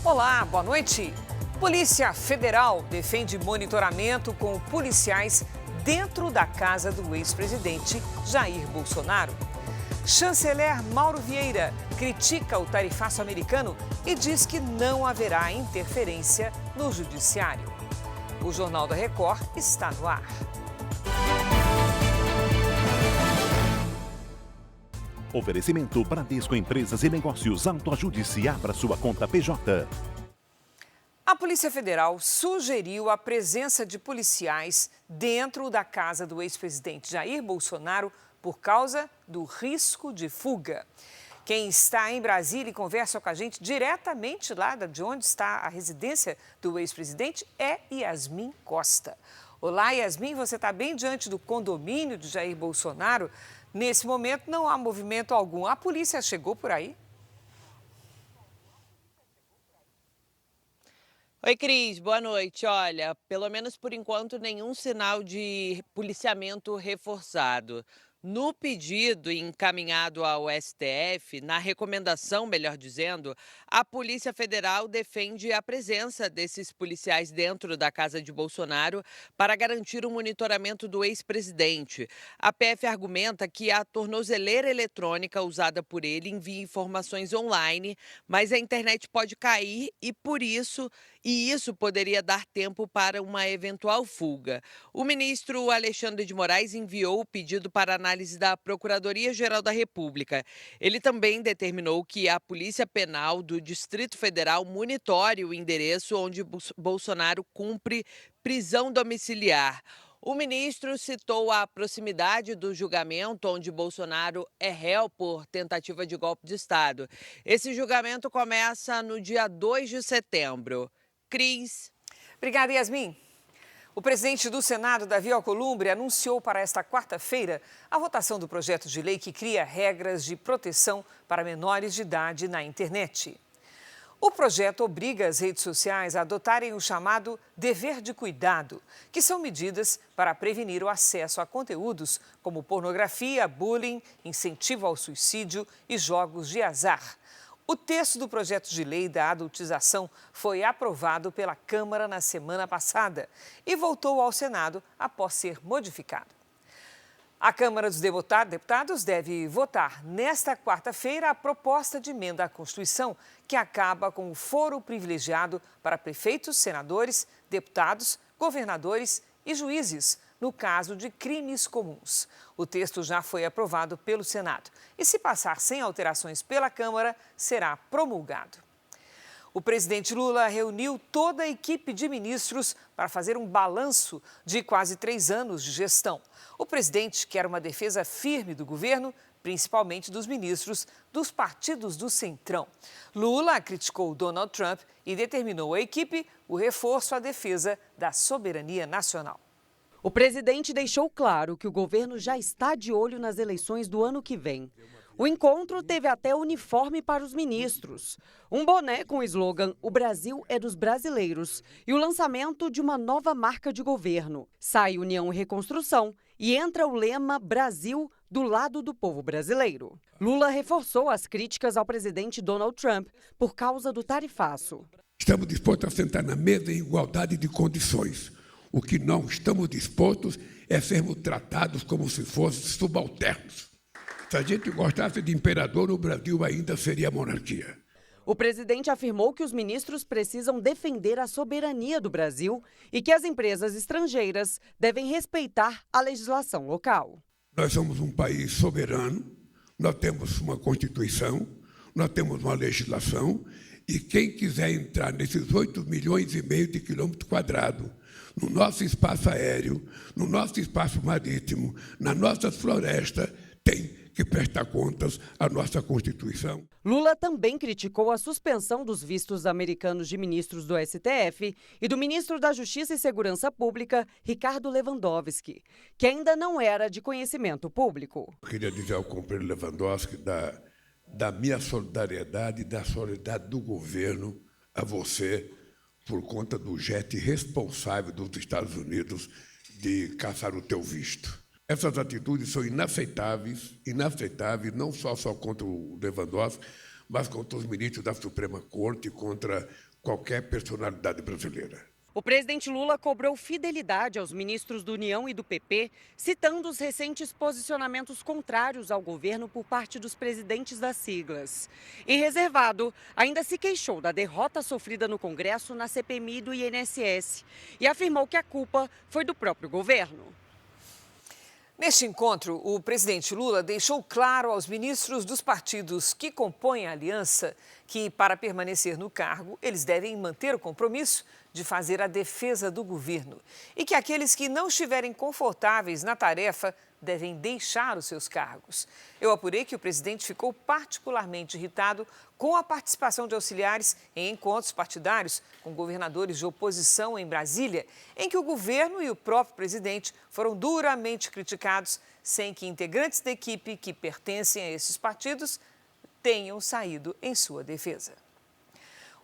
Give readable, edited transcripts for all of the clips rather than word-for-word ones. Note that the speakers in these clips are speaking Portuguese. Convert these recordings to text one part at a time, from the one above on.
Olá, boa noite. Polícia Federal defende monitoramento com policiais dentro da casa do ex-presidente Jair Bolsonaro. Chanceler Mauro Vieira critica o tarifaço americano e diz que não haverá interferência no judiciário. O Jornal da Record está no ar. Oferecimento Bradesco Empresas e Negócios. Autoajude-se, abra sua conta PJ. A Polícia Federal sugeriu a presença de policiais dentro da casa do ex-presidente Jair Bolsonaro por causa do risco de fuga. Quem está em Brasília e conversa com a gente diretamente lá de onde está a residência do ex-presidente é Yasmin Costa. Olá, Yasmin, você está bem diante do condomínio de Jair Bolsonaro. Nesse momento não há movimento algum. A polícia chegou por aí? Oi, Cris, boa noite. Olha, pelo menos por enquanto, nenhum sinal de policiamento reforçado. No pedido encaminhado ao STF, na recomendação, melhor dizendo, a Polícia Federal defende a presença desses policiais dentro da casa de Bolsonaro para garantir o monitoramento do ex-presidente. A PF argumenta que a tornozeleira eletrônica usada por ele envia informações online, mas a internet pode cair e isso poderia dar tempo para uma eventual fuga. O ministro Alexandre de Moraes enviou o pedido para análise da Procuradoria-Geral da República. Ele também determinou que a Polícia Penal do Distrito Federal monitore o endereço onde Bolsonaro cumpre prisão domiciliar. O ministro citou a proximidade do julgamento onde Bolsonaro é réu por tentativa de golpe de Estado. Esse julgamento começa no dia 2 de setembro. Cris. Obrigada, Yasmin. O presidente do Senado, Davi Alcolumbre, anunciou para esta quarta-feira a votação do projeto de lei que cria regras de proteção para menores de idade na internet. O projeto obriga as redes sociais a adotarem o chamado dever de cuidado, que são medidas para prevenir o acesso a conteúdos como pornografia, bullying, incentivo ao suicídio e jogos de azar. O texto do projeto de lei da adultização foi aprovado pela Câmara na semana passada e voltou ao Senado após ser modificado. A Câmara dos Deputados deve votar nesta quarta-feira a proposta de emenda à Constituição que acaba com o foro privilegiado para prefeitos, senadores, deputados, governadores e juízes no caso de crimes comuns. O texto já foi aprovado pelo Senado e, se passar sem alterações pela Câmara, será promulgado. O presidente Lula reuniu toda a equipe de ministros para fazer um balanço de quase 3 anos de gestão. O presidente quer uma defesa firme do governo, principalmente dos ministros dos partidos do Centrão. Lula criticou Donald Trump e determinou à equipe o reforço à defesa da soberania nacional. O presidente deixou claro que o governo já está de olho nas eleições do ano que vem. O encontro teve até uniforme para os ministros. Um boné com o slogan "O Brasil é dos brasileiros" e o lançamento de uma nova marca de governo. Sai União e Reconstrução e entra o lema "Brasil do lado do povo brasileiro". Lula reforçou as críticas ao presidente Donald Trump por causa do tarifaço. Estamos dispostos a sentar na mesa em igualdade de condições. O que não estamos dispostos é sermos tratados como se fossem subalternos. Se a gente gostasse de imperador, o Brasil ainda seria monarquia. O presidente afirmou que os ministros precisam defender a soberania do Brasil e que as empresas estrangeiras devem respeitar a legislação local. Nós somos um país soberano, nós temos uma Constituição, nós temos uma legislação e quem quiser entrar nesses 8,5 milhões de quilômetros quadrados, no nosso espaço aéreo, no nosso espaço marítimo, nas nossas florestas, tem que prestar contas à nossa Constituição. Lula também criticou a suspensão dos vistos americanos de ministros do STF e do ministro da Justiça e Segurança Pública, Ricardo Lewandowski, que ainda não era de conhecimento público. Eu queria dizer ao companheiro Lewandowski da minha solidariedade e da solidariedade do governo a você por conta do gesto irresponsável dos Estados Unidos de caçar o teu visto. Essas atitudes são inaceitáveis não só contra o Lewandowski, mas contra os ministros da Suprema Corte, contra qualquer personalidade brasileira. O presidente Lula cobrou fidelidade aos ministros do União e do PP, citando os recentes posicionamentos contrários ao governo por parte dos presidentes das siglas. Em reservado, ainda se queixou da derrota sofrida no Congresso na CPMI do INSS e afirmou que a culpa foi do próprio governo. Neste encontro, o presidente Lula deixou claro aos ministros dos partidos que compõem a aliança que, para permanecer no cargo, eles devem manter o compromisso de fazer a defesa do governo e que aqueles que não estiverem confortáveis na tarefa devem deixar os seus cargos. Eu apurei que o presidente ficou particularmente irritado com a participação de auxiliares em encontros partidários com governadores de oposição em Brasília, em que o governo e o próprio presidente foram duramente criticados, sem que integrantes da equipe que pertencem a esses partidos tenham saído em sua defesa.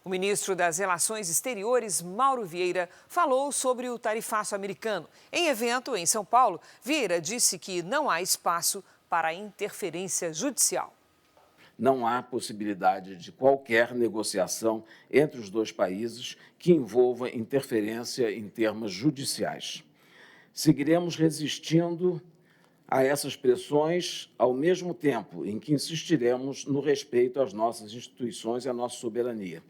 O ministro das Relações Exteriores, Mauro Vieira, falou sobre o tarifaço americano. Em evento em São Paulo, Vieira disse que não há espaço para interferência judicial. Não há possibilidade de qualquer negociação entre os dois países que envolva interferência em termos judiciais. Seguiremos resistindo a essas pressões, ao mesmo tempo em que insistiremos no respeito às nossas instituições e à nossa soberania,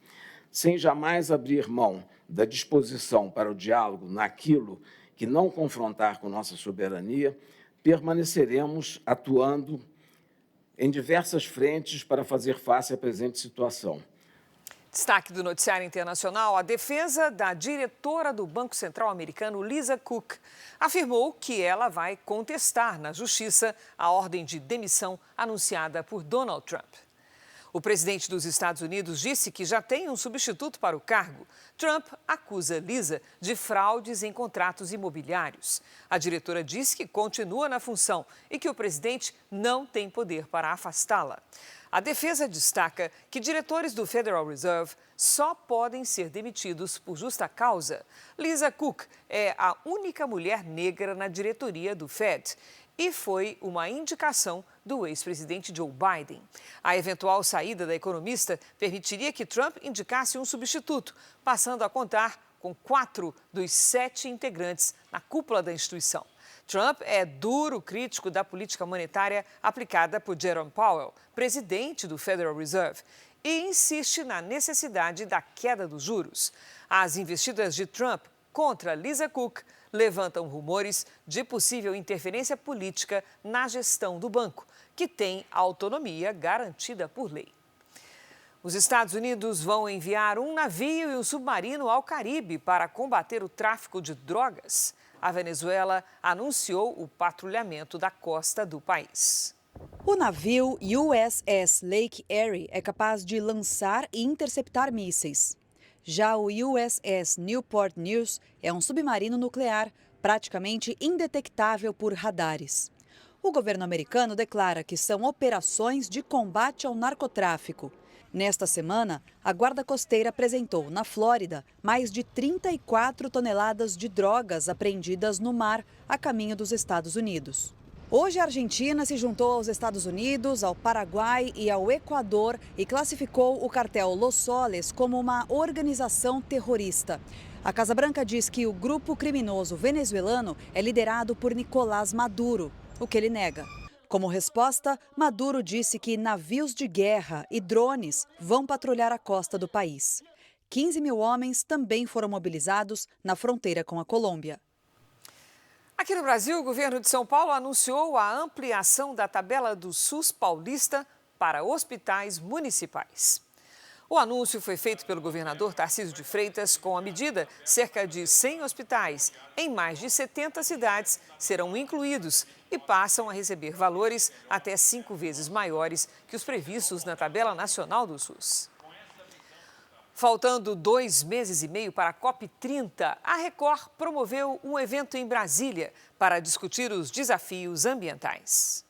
sem jamais abrir mão da disposição para o diálogo naquilo que não confrontar com nossa soberania, permaneceremos atuando em diversas frentes para fazer face à presente situação. Destaque do noticiário internacional: a defesa da diretora do Banco Central americano, Lisa Cook, afirmou que ela vai contestar na justiça a ordem de demissão anunciada por Donald Trump. O presidente dos Estados Unidos disse que já tem um substituto para o cargo. Trump acusa Lisa de fraudes em contratos imobiliários. A diretora disse que continua na função e que o presidente não tem poder para afastá-la. A defesa destaca que diretores do Federal Reserve só podem ser demitidos por justa causa. Lisa Cook é a única mulher negra na diretoria do Fed e foi uma indicação do ex-presidente Joe Biden. A eventual saída da economista permitiria que Trump indicasse um substituto, passando a contar com 4 dos 7 integrantes na cúpula da instituição. Trump é duro crítico da política monetária aplicada por Jerome Powell, presidente do Federal Reserve, e insiste na necessidade da queda dos juros. As investidas de Trump contra Lisa Cook levantam rumores de possível interferência política na gestão do banco, que tem autonomia garantida por lei. Os Estados Unidos vão enviar um navio e um submarino ao Caribe para combater o tráfico de drogas. A Venezuela anunciou o patrulhamento da costa do país. O navio USS Lake Erie é capaz de lançar e interceptar mísseis. Já o USS Newport News é um submarino nuclear praticamente indetectável por radares. O governo americano declara que são operações de combate ao narcotráfico. Nesta semana, a Guarda Costeira apresentou, na Flórida, mais de 34 toneladas de drogas apreendidas no mar a caminho dos Estados Unidos. Hoje, a Argentina se juntou aos Estados Unidos, ao Paraguai e ao Equador e classificou o cartel Los Soles como uma organização terrorista. A Casa Branca diz que o grupo criminoso venezuelano é liderado por Nicolás Maduro, o que ele nega. Como resposta, Maduro disse que navios de guerra e drones vão patrulhar a costa do país. 15 mil homens também foram mobilizados na fronteira com a Colômbia. Aqui no Brasil, o governo de São Paulo anunciou a ampliação da tabela do SUS paulista para hospitais municipais. O anúncio foi feito pelo governador Tarcísio de Freitas. Com a medida, cerca de 100 hospitais em mais de 70 cidades serão incluídos e passam a receber valores até 5 vezes maiores que os previstos na tabela nacional do SUS. Faltando 2 meses e meio para a COP30, a Record promoveu um evento em Brasília para discutir os desafios ambientais.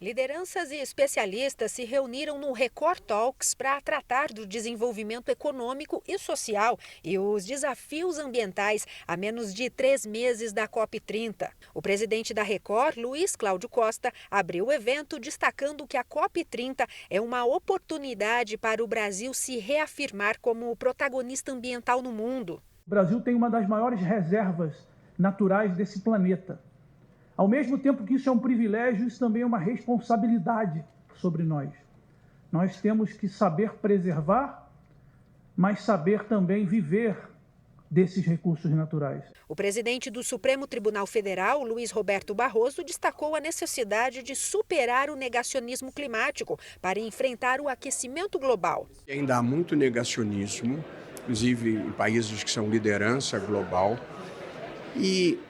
Lideranças e especialistas se reuniram no Record Talks para tratar do desenvolvimento econômico e social e os desafios ambientais a menos de 3 meses da COP30. O presidente da Record, Luiz Cláudio Costa, abriu o evento destacando que a COP30 é uma oportunidade para o Brasil se reafirmar como protagonista ambiental no mundo. O Brasil tem uma das maiores reservas naturais desse planeta. Ao mesmo tempo que isso é um privilégio, isso também é uma responsabilidade sobre nós. Nós temos que saber preservar, mas saber também viver desses recursos naturais. O presidente do Supremo Tribunal Federal, Luiz Roberto Barroso, destacou a necessidade de superar o negacionismo climático para enfrentar o aquecimento global. Ainda há muito negacionismo, inclusive em países que são liderança global, e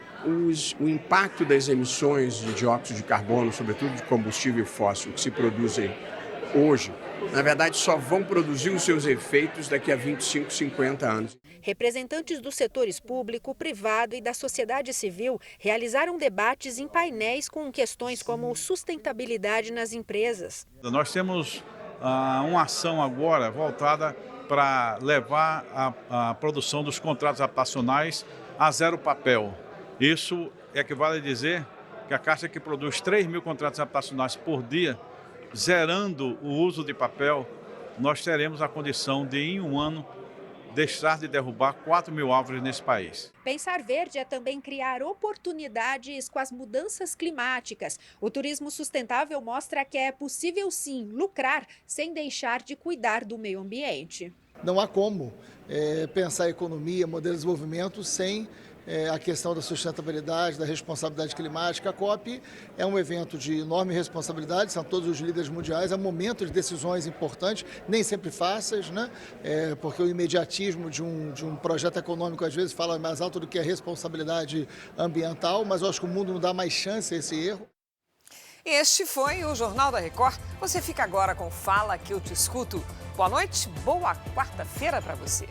o impacto das emissões de dióxido de carbono, sobretudo de combustível fóssil, que se produzem hoje, na verdade só vão produzir os seus efeitos daqui a 25, 50 anos. Representantes dos setores público, privado e da sociedade civil realizaram debates em painéis com questões como sustentabilidade nas empresas. Nós temos uma ação agora voltada para levar a produção dos contratos habitacionais a zero papel. Isso equivale a dizer que a Caixa, que produz 3.000 contratos habitacionais por dia, zerando o uso de papel, nós teremos a condição de, em um ano, deixar de derrubar 4.000 árvores nesse país. Pensar verde é também criar oportunidades com as mudanças climáticas. O turismo sustentável mostra que é possível, sim, lucrar sem deixar de cuidar do meio ambiente. Não há como pensar economia, modelo de desenvolvimento sem a questão da sustentabilidade, da responsabilidade climática. A COP é um evento de enorme responsabilidade, são todos os líderes mundiais, é um momento de decisões importantes, nem sempre fáceis, né? Porque o imediatismo de um projeto econômico às vezes fala mais alto do que a responsabilidade ambiental, mas eu acho que o mundo não dá mais chance a esse erro. Este foi o Jornal da Record. Você fica agora com Fala Que Eu Te Escuto. Boa noite, boa quarta-feira para você.